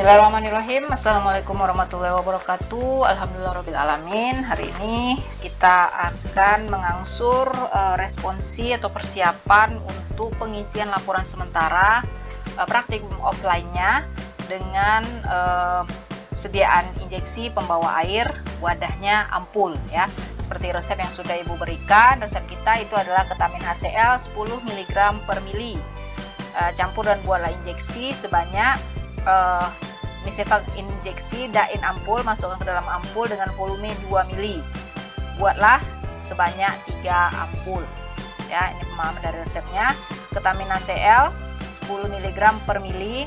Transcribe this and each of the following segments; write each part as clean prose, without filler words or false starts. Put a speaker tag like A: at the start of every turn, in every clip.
A: Bismillahirrahmanirrahim. Assalamualaikum warahmatullahi wabarakatuh. Alhamdulillahirrahmanirrahim. Hari ini kita akan mengangsur responsi atau persiapan untuk pengisian laporan sementara praktikum offline-nya dengan sediaan injeksi pembawa air, wadahnya ampul ya. Seperti resep yang sudah Ibu berikan, resep kita itu adalah ketamin HCl 10 mg per mili. Campur dan buatlah injeksi sebanyak misefag injeksi dain ampul, masukkan ke dalam ampul dengan volume 2 mili. Buatlah sebanyak 3 ampul. Ya, ini pemahaman dari resepnya. Ketamin HCl 10 mg per mili.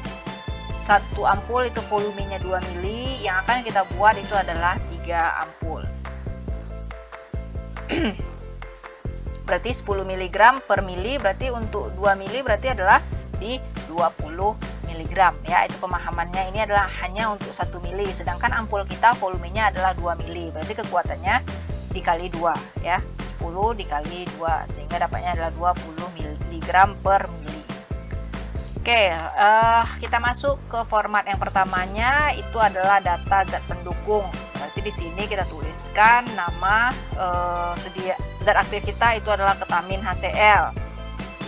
A: 1 ampul itu volumenya 2 mili. Yang akan kita buat itu adalah 3 ampul. Berarti 10 mg per mili, berarti untuk 2 mili berarti adalah di 20 mg ya. Itu pemahamannya, ini adalah hanya untuk 1 mili, sedangkan ampul kita volumenya adalah 2 mili, berarti kekuatannya dikali 2 ya, 10 dikali 2 sehingga dapatnya adalah 20 mg per mili. Oke, kita masuk ke format yang pertamanya, itu adalah data zat pendukung. Berarti di sini kita tuliskan nama zat aktif kita itu adalah ketamin HCl.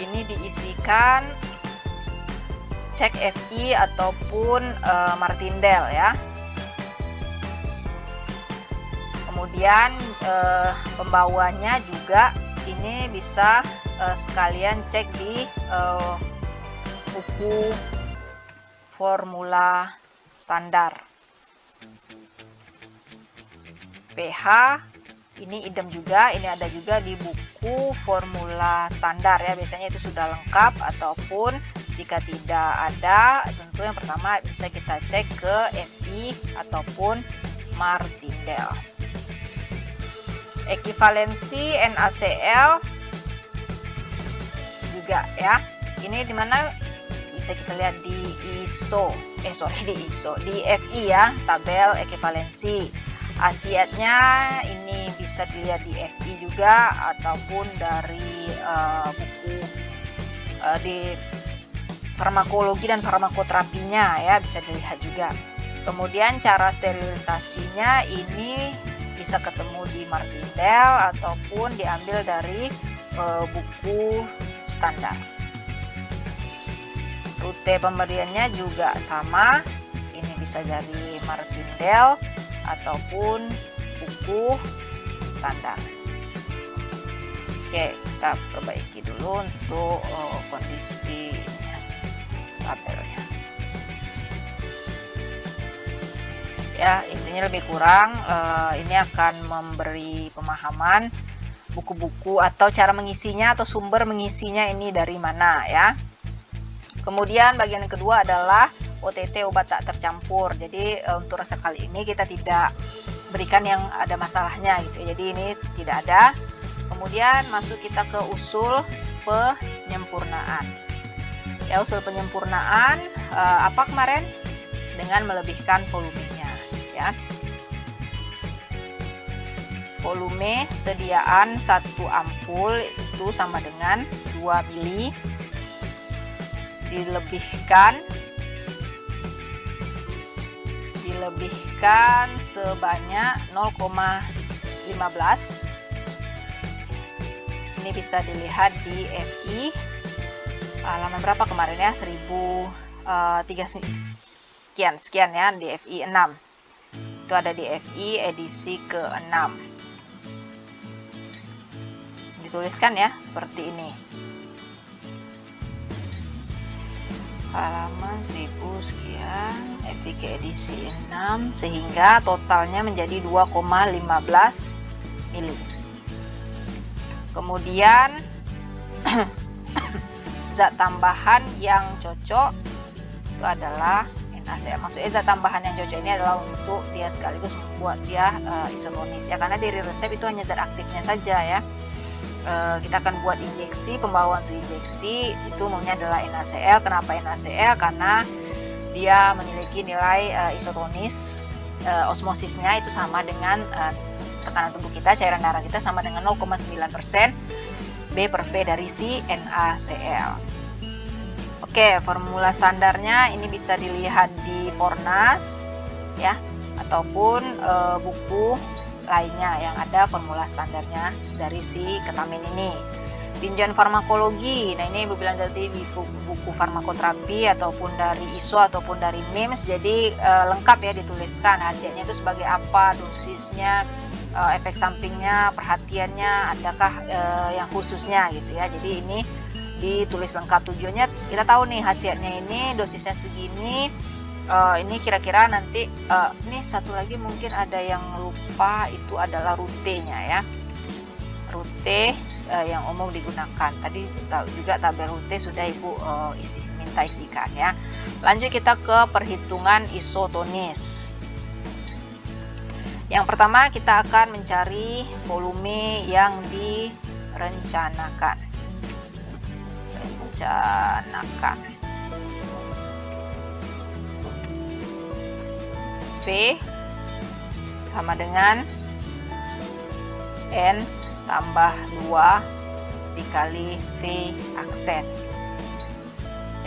A: Ini diisikan cek FI ataupun Martindale ya. Kemudian pembawanya juga ini bisa sekalian cek di buku formula standar. pH ini idem juga, ini ada juga di buku formula standar ya. Biasanya itu sudah lengkap, ataupun jika tidak ada, tentu yang pertama bisa kita cek ke FI ataupun Martindale. Ekivalensi NaCl juga ya. Ini dimana bisa kita lihat di di FI ya, tabel ekivalensi. Asiatnya ini bisa dilihat di FI juga, ataupun dari buku di farmakologi dan farmakoterapinya ya, bisa dilihat juga. Kemudian cara sterilisasinya ini bisa ketemu di Martindale ataupun diambil dari buku standar. Rute pemberiannya juga sama, ini bisa dari Martindale ataupun buku standar. Oke, kita perbaiki dulu untuk kondisi tabelnya. Ya, intinya lebih kurang ini akan memberi pemahaman buku-buku atau cara mengisinya atau sumber mengisinya ini dari mana ya. Kemudian bagian yang kedua adalah OTT, obat tak tercampur. Jadi untuk resep kali ini kita tidak berikan yang ada masalahnya gitu. Jadi ini tidak ada. Kemudian masuk kita ke usul penyempurnaan. Ya, usul penyempurnaan apa kemarin? Dengan melebihkan volumenya ya. Volume sediaan 1 ampul itu sama dengan 2 mili dilebihkan sebanyak 0,15. Ini bisa dilihat di FI halaman berapa kemarin ya, 1003 sekian ya, di FI 6. Itu ada di FI edisi ke-6. Dituliskan ya seperti ini. Halaman 1000 sekian, FI ke edisi 6, sehingga totalnya menjadi 2,15 mili. Kemudian zat tambahan yang cocok itu adalah NaCl. Maksudnya zat tambahan yang cocok ini adalah untuk dia sekaligus membuat dia isotonis ya, karena dari resep itu hanya zat aktifnya saja ya. Kita akan buat injeksi, pembawaan untuk injeksi itu umumnya adalah NaCl. Kenapa NaCl? Karena dia memiliki nilai isotonis, osmosisnya itu sama dengan tekanan tubuh kita, cairan darah kita sama dengan 0,9% B per V dari si NaCl. Oke, formula standarnya ini bisa dilihat di Fornas ya, ataupun buku lainnya yang ada formula standarnya dari si ketamin ini. Tinjauan farmakologi, nah ini Ibu bilang tadi di buku farmakoterapi ataupun dari ISO ataupun dari MIMS, jadi lengkap ya dituliskan hasilnya itu sebagai apa, dosisnya, efek sampingnya, perhatiannya, adakah yang khususnya gitu ya. Jadi ini ditulis lengkap, tujuannya kita tahu nih hasilnya ini dosisnya segini. Ini kira-kira nanti ini satu lagi mungkin ada yang lupa, itu adalah rutenya ya, rute yang umum digunakan. Tadi juga tabel rute sudah Ibu minta isikan ya. Lanjut kita ke perhitungan isotonis. Yang pertama kita akan mencari volume yang direncanakan. V sama dengan N tambah 2 dikali V aksen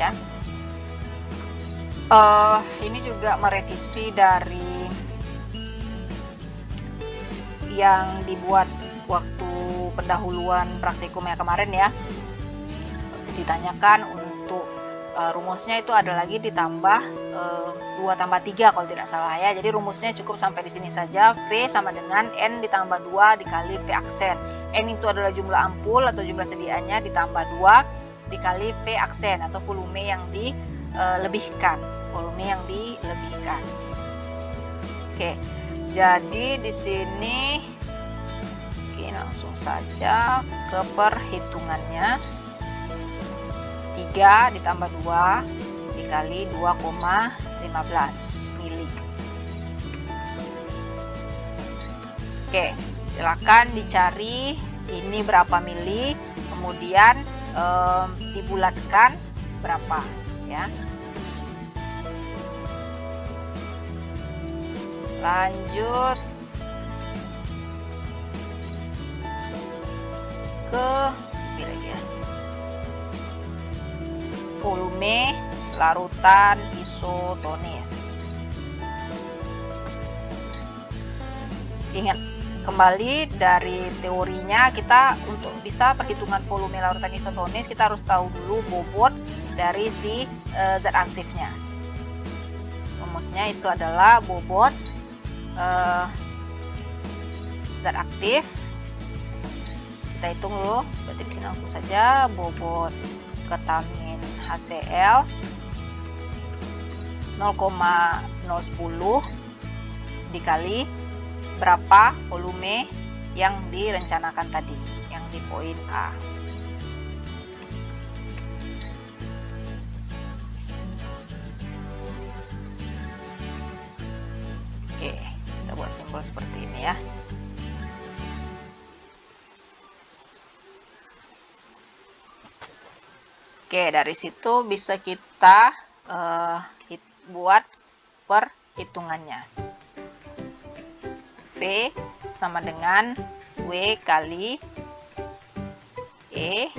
A: ya. Ini juga merevisi dari yang dibuat waktu pendahuluan praktikum yang kemarin ya. Ditanyakan untuk rumusnya itu ada lagi ditambah 2 tambah 3 kalau tidak salah ya. Jadi rumusnya cukup sampai di sini saja. V sama dengan N ditambah 2 dikali V aksen. N itu adalah jumlah ampul atau jumlah sediaannya ditambah 2 dikali V aksen atau volume yang dilebihkan. Volume yang dilebihkan. Oke. Jadi di sini langsung saja ke perhitungannya. 3 ditambah 2 dikali 2,15 mili. Oke, silakan dicari ini berapa mili, kemudian dibulatkan berapa ya. Lanjut ke volume larutan isotonis. Ingat kembali dari teorinya, kita untuk bisa perhitungan volume larutan isotonis kita harus tahu dulu bobot dari si zat aktifnya. Rumusnya itu adalah bobot zat aktif. Kita hitung dulu, berarti di sini langsung saja bobot ketamin HCl 0,010 dikali berapa volume yang direncanakan tadi, yang di poin A. Oke, kita buat simbol seperti ini ya. Oke, dari situ bisa kita buat perhitungannya. V sama dengan W kali E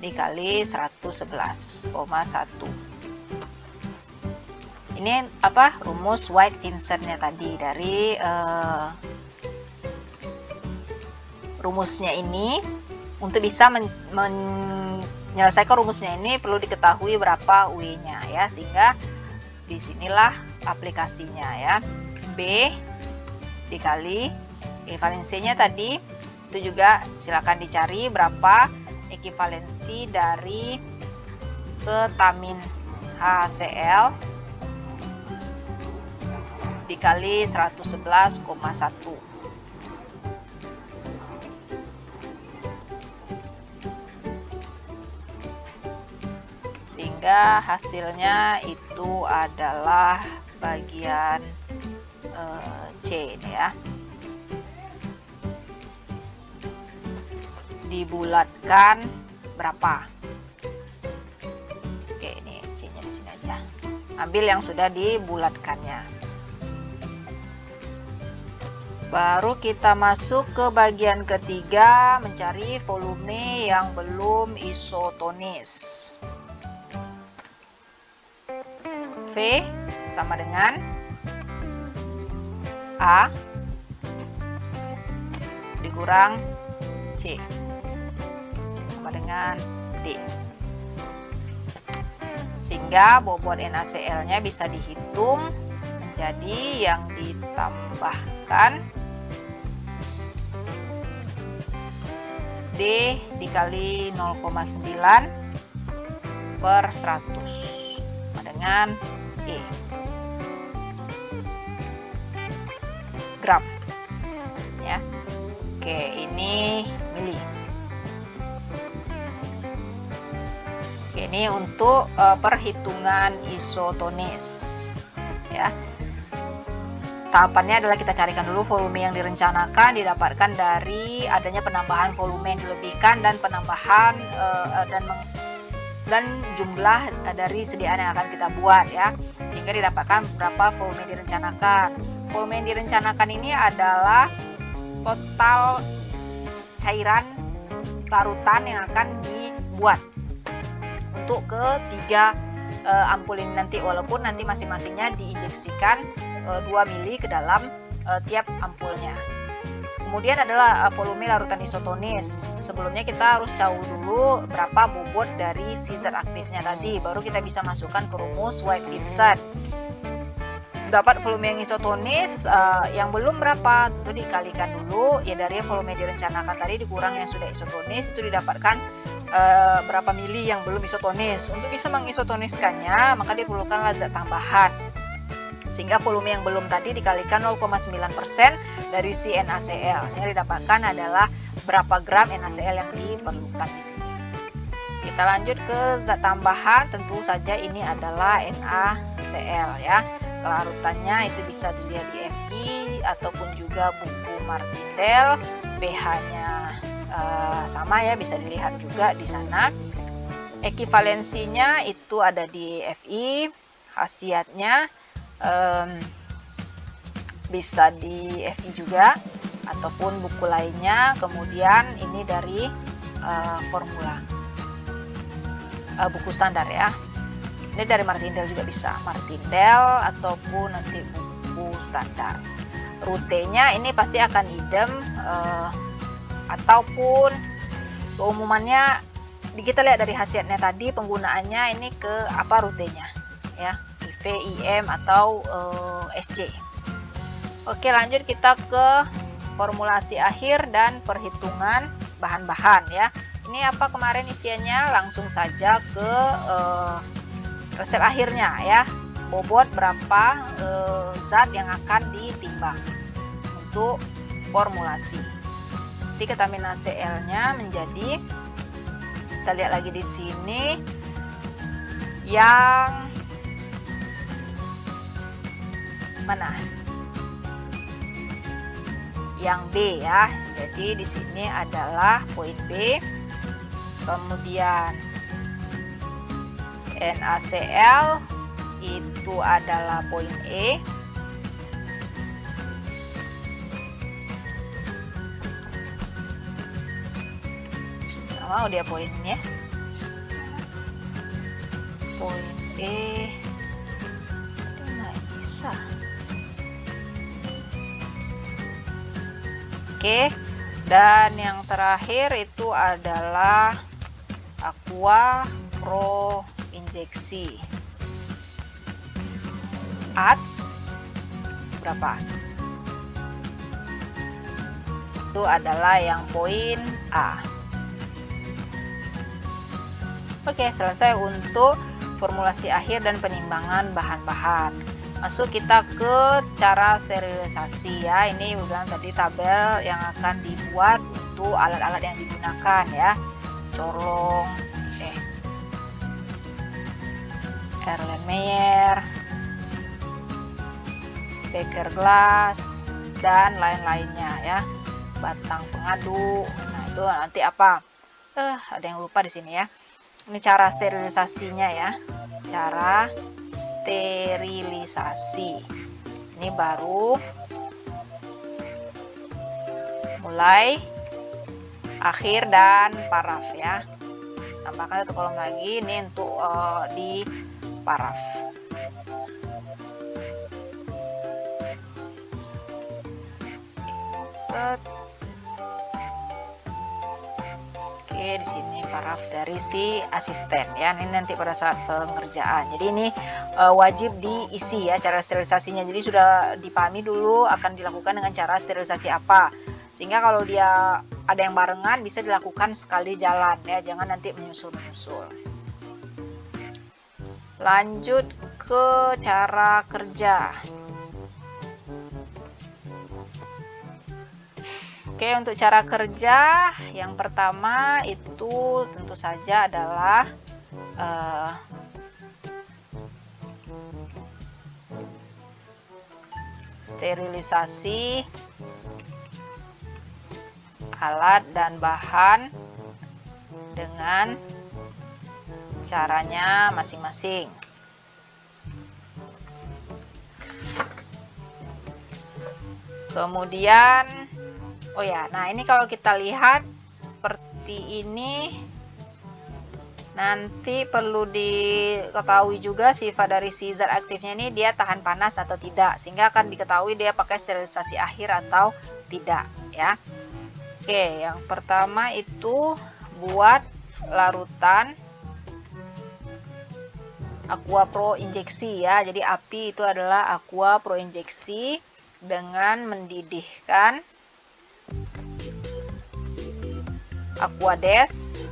A: dikali 111,1. Ini apa? Rumus White-Vincent-nya tadi. Dari rumusnya ini, untuk bisa menyelesaikan rumusnya ini perlu diketahui berapa W-nya ya, sehingga disinilah aplikasinya ya. B dikali ekivalensinya tadi, itu juga silakan dicari berapa ekivalensi dari ketamin HCl dikali 111,1. Sehingga hasilnya itu adalah bagian C ini ya. Dibulatkan berapa? Oke, ini C-nya di sini aja. Ambil yang sudah dibulatkannya. Baru kita masuk ke bagian ketiga, mencari volume yang belum isotonis. V sama dengan A dikurang C sama dengan D. Sehingga bobot NaCl-nya bisa dihitung menjadi yang ditambahkan D dikali 0,9 per 100 dengan E gram ya. Oke, ini mili. Oke, ini untuk perhitungan isotonis ya. Tahapannya adalah kita carikan dulu volume yang direncanakan, didapatkan dari adanya penambahan volume yang dilebihkan dan penambahan dan jumlah dari sediaan yang akan kita buat ya, sehingga didapatkan berapa volume yang direncanakan. Volume yang direncanakan ini adalah total cairan larutan yang akan dibuat untuk ketiga ampul ini nanti, walaupun nanti masing-masingnya diinjeksikan 2 mili ke dalam tiap ampulnya. Kemudian adalah volume larutan isotonis. Sebelumnya kita harus tahu dulu berapa bobot dari si zat aktifnya tadi, baru kita bisa masukkan ke rumus White-Vincent. Dapat volume yang isotonis, yang belum berapa itu dikalikan dulu ya, dari volume yang direncanakan tadi dikurang yang sudah isotonis, itu didapatkan berapa mili yang belum isotonis. Untuk bisa mengisotoniskannya maka diperlukan zat tambahan, sehingga volume yang belum tadi dikalikan 0,9% dari si NaCl, sehingga didapatkan adalah berapa gram NaCl yang diperlukan di sini. Kita lanjut ke zat tambahan, tentu saja ini adalah NaCl ya. Larutannya itu bisa dilihat di FI ataupun juga buku Martindale, pH-nya sama ya, bisa dilihat juga di sana. Ekivalensinya itu ada di FI, khasiatnya bisa di FI juga ataupun buku lainnya. Kemudian ini dari formula buku standar ya. Ini dari Martindale juga bisa, Martindale ataupun nanti buku standar. Rutenya ini pasti akan idem ataupun keumumannya kita lihat dari khasiatnya tadi, penggunaannya ini ke apa rutenya ya, IV, IM atau SC. Oke, lanjut kita ke formulasi akhir dan perhitungan bahan-bahan ya. Ini apa kemarin isiannya, langsung saja ke resep akhirnya ya, bobot berapa zat yang akan ditimbang untuk formulasi. Nanti ketamin NaCl-nya menjadi, kita lihat lagi di sini yang mana? Yang B ya. Jadi di sini adalah poin B. Kemudian NaCl itu adalah poin E. Mau dia poinnya. Poin E. Nggak bisa. Oke. Dan yang terakhir itu adalah aqua pro injeksi at berapa? Itu adalah yang poin A. Oke, selesai untuk formulasi akhir dan penimbangan bahan-bahan. Masuk kita ke cara sterilisasi ya. Ini udah tadi tabel yang akan dibuat untuk alat-alat yang digunakan ya. Corong, Erlenmeyer, beker glass, dan lain-lainnya ya. Batang pengadu. Nah, itu nanti apa? Ada yang lupa di sini ya. Ini cara sterilisasinya ya. Cara sterilisasi. Ini baru mulai, akhir, dan paraf ya. Tambahkan 1 kolom lagi, ini untuk di paraf. Set. Oke, di sini paraf dari si asisten ya. Ini nanti pada saat pengerjaan. Jadi ini wajib diisi ya cara sterilisasinya. Jadi sudah dipahami dulu akan dilakukan dengan cara sterilisasi apa. Sehingga kalau dia ada yang barengan bisa dilakukan sekali jalan ya, jangan nanti menyusul-menyusul. Lanjut ke cara kerja. Oke, untuk cara kerja yang pertama itu tentu saja adalah sterilisasi alat dan bahan dengan caranya masing-masing. Kemudian, oh ya, nah ini kalau kita lihat seperti ini, nanti perlu diketahui juga sifat dari si zat aktifnya ini, dia tahan panas atau tidak, sehingga akan diketahui dia pakai sterilisasi akhir atau tidak ya. Oke, yang pertama itu buat larutan aqua pro injeksi ya. Jadi API itu adalah aqua pro injeksi dengan mendidihkan aquades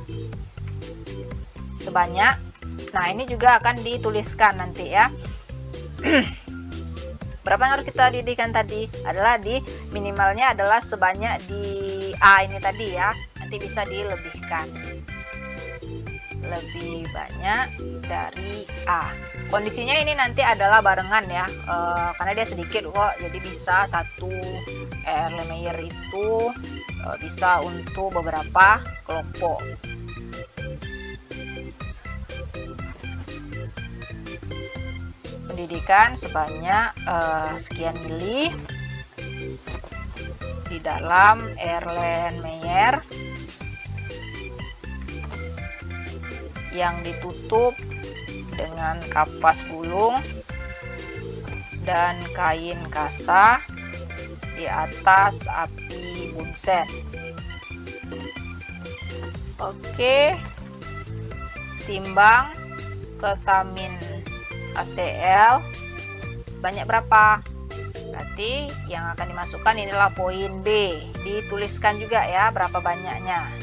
A: sebanyak. Nah, ini juga akan dituliskan nanti ya. Berapa yang harus kita didihkan tadi? Adalah di minimalnya adalah sebanyak di A ini tadi ya. Nanti bisa dilebihkan. Lebih banyak dari A. Kondisinya ini nanti adalah barengan ya. Karena dia sedikit kok. Jadi bisa 1 Erlenmeyer itu bisa untuk beberapa kelompok. Pendidikan sebanyak sekian mili di dalam Erlenmeyer yang ditutup dengan kapas gulung dan kain kasa di atas api bunsen. Oke, timbang ketamin HCl sebanyak berapa? Berarti yang akan dimasukkan inilah poin B. Dituliskan juga ya berapa banyaknya.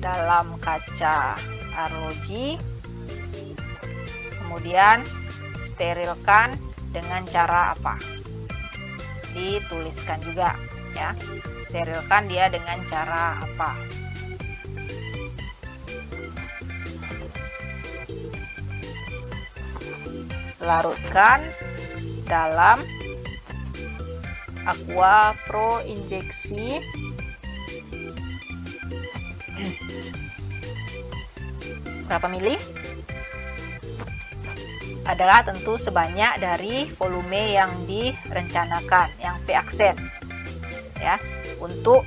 A: Dalam kaca arloji. Kemudian sterilkan dengan cara apa? Dituliskan juga ya. Sterilkan dia dengan cara apa? Larutkan dalam aqua pro injeksi berapa mili? Adalah tentu sebanyak dari volume yang direncanakan, yang V aksen ya. Untuk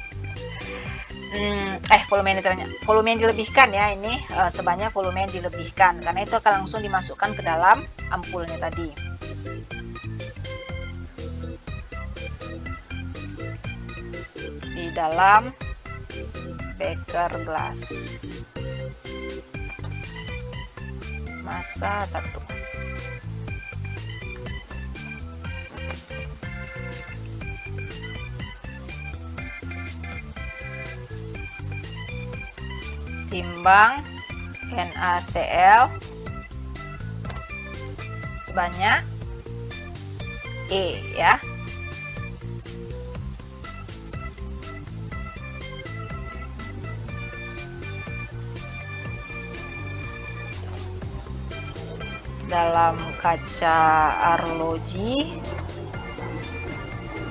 A: volume yang dilebihkan ya, ini sebanyak volume yang dilebihkan karena itu akan langsung dimasukkan ke dalam ampulnya tadi. Di dalam beker gelas. Masa 1. Timbang NaCl sebanyak E ya. Dalam kaca arloji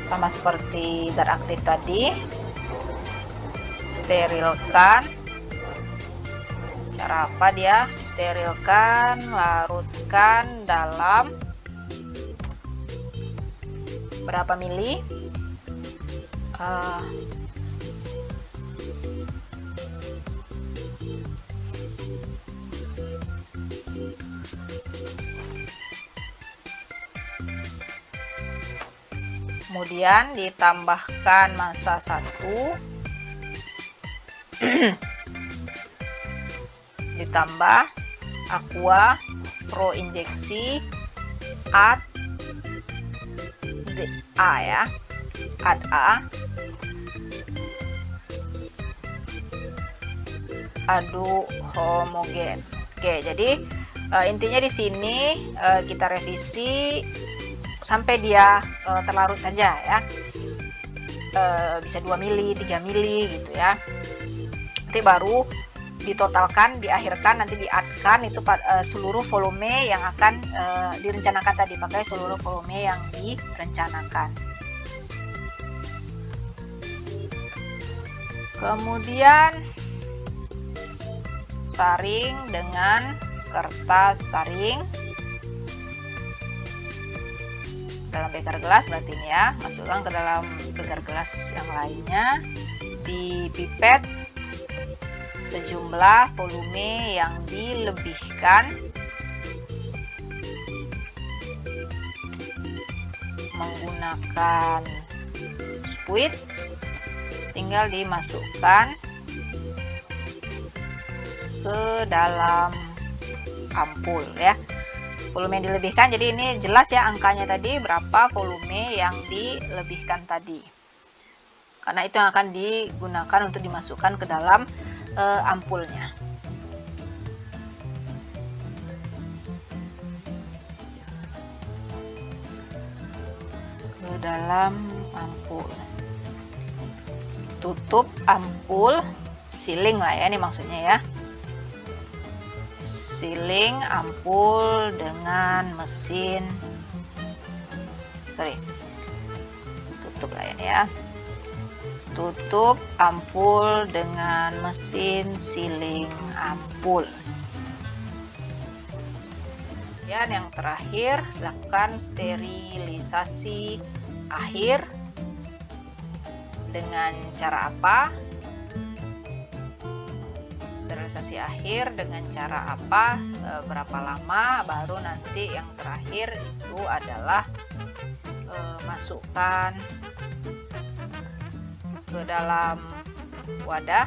A: sama seperti zat aktif tadi, sterilkan. Cara apa dia? Sterilkan, larutkan dalam berapa mili? kemudian ditambahkan massa 1, ditambah aqua pro injeksi add A ya, add A, aduk homogen. Oke, jadi intinya di sini kita revisi sampai dia terlarut saja ya, bisa 2 mili, 3 mili gitu ya. Nanti baru ditotalkan, diakhirkan, nanti di-add-kan itu seluruh volume yang akan direncanakan tadi, pakai seluruh volume yang direncanakan. Kemudian saring dengan kertas saring dalam beker gelas, berarti ini ya, masukkan ke dalam beker gelas yang lainnya, dipipet sejumlah volume yang dilebihkan menggunakan spuit, tinggal dimasukkan ke dalam ampul ya. Volume yang dilebihkan, jadi ini jelas ya angkanya tadi berapa volume yang dilebihkan tadi, karena itu yang akan digunakan untuk dimasukkan ke dalam ampulnya. Ke dalam ampul, tutup ampul, sealing lah ya, ini maksudnya ya, sealing ampul dengan mesin, tutup lah ini ya, tutup ampul dengan mesin sealing ampul. Dan yang terakhir, lakukan sterilisasi akhir. Dengan cara apa? Sterilisasi akhir dengan cara apa, berapa lama, baru nanti yang terakhir itu adalah masukkan ke dalam wadah,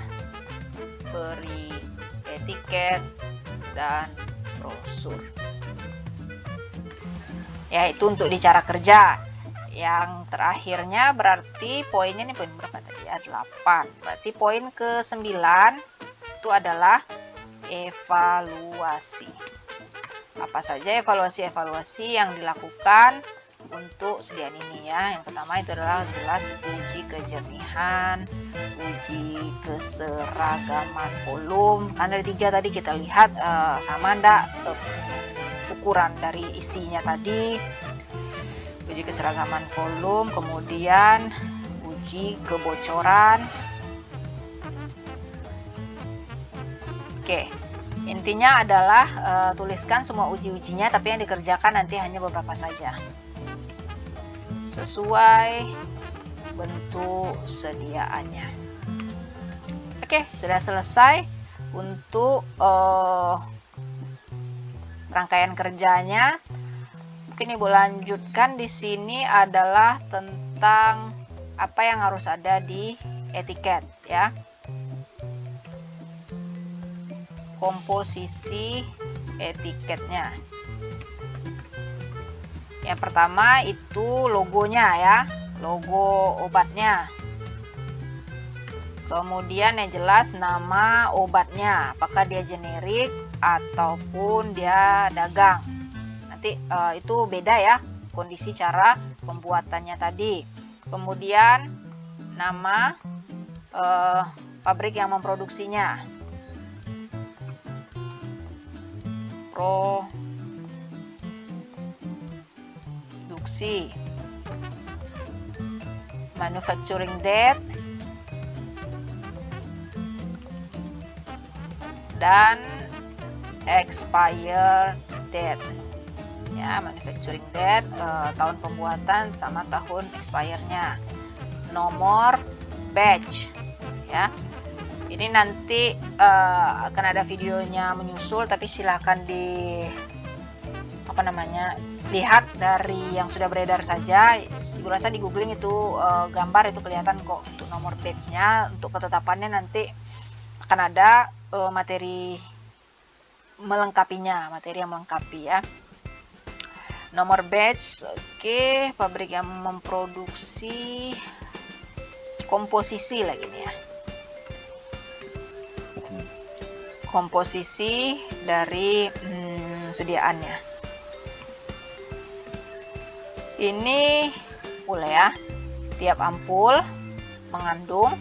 A: beri etiket dan brosur ya. Itu untuk di cara kerja. Yang terakhirnya berarti poinnya nih, poin berapa tadi ya, 8. Berarti poin ke-9 itu adalah evaluasi. Apa saja evaluasi yang dilakukan untuk sediaan ini ya. Yang pertama itu adalah jelas uji kejernihan, uji keseragaman volume. Kan dari 3 tadi kita lihat sama enggak ukuran dari isinya tadi. Uji keseragaman volume, kemudian uji kebocoran. Oke, intinya adalah tuliskan semua uji-ujinya, tapi yang dikerjakan nanti hanya beberapa saja sesuai bentuk sediaannya. Oke, sudah selesai untuk rangkaian kerjanya. Mungkin Ibu lanjutkan. Di sini adalah tentang apa yang harus ada di etiket ya. Komposisi etiketnya. Yang pertama itu logonya ya, logo obatnya. Kemudian yang jelas nama obatnya, apakah dia generik ataupun dia dagang. Nanti itu beda ya kondisi cara pembuatannya tadi. Kemudian nama pabrik yang memproduksinya, produksi, manufacturing date, dan expire date ya. Manufacturing date tahun pembuatan sama tahun expire-nya. nomor batch ya. Ini nanti akan ada videonya menyusul, tapi silakan lihat dari yang sudah beredar saja. Ibu rasa di googling itu gambar itu kelihatan kok untuk nomor batch-nya. Untuk ketetapannya nanti akan ada materi yang melengkapi ya. Nomor batch, oke, pabrik yang memproduksi komposisi lagi nih ya. Komposisi dari sediaannya. Ini boleh ya. Tiap ampul mengandung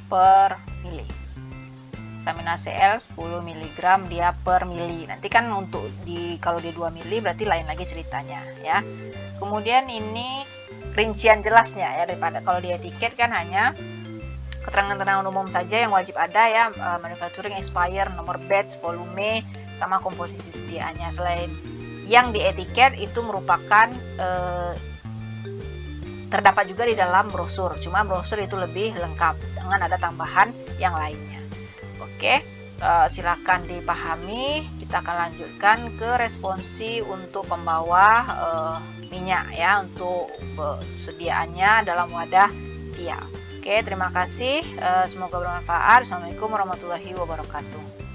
A: per mili. Vitamin ACl 10 mg dia per mili. Nanti kan untuk kalau di 2 mili berarti lain lagi ceritanya ya. Kemudian ini rincian jelasnya ya, daripada kalau di etiket kan hanya keterangan-keterangan umum saja yang wajib ada ya, manufacturing expire, nomor batch, volume, sama komposisi sediaannya. Selain yang di etiket itu merupakan terdapat juga di dalam brosur, cuma brosur itu lebih lengkap dengan ada tambahan yang lainnya. Oke, silakan dipahami. Kita akan lanjutkan ke responsi untuk pembawa minyak ya, untuk sediaannya dalam wadah Kia. Oke, terima kasih. Semoga bermanfaat. Assalamualaikum warahmatullahi wabarakatuh.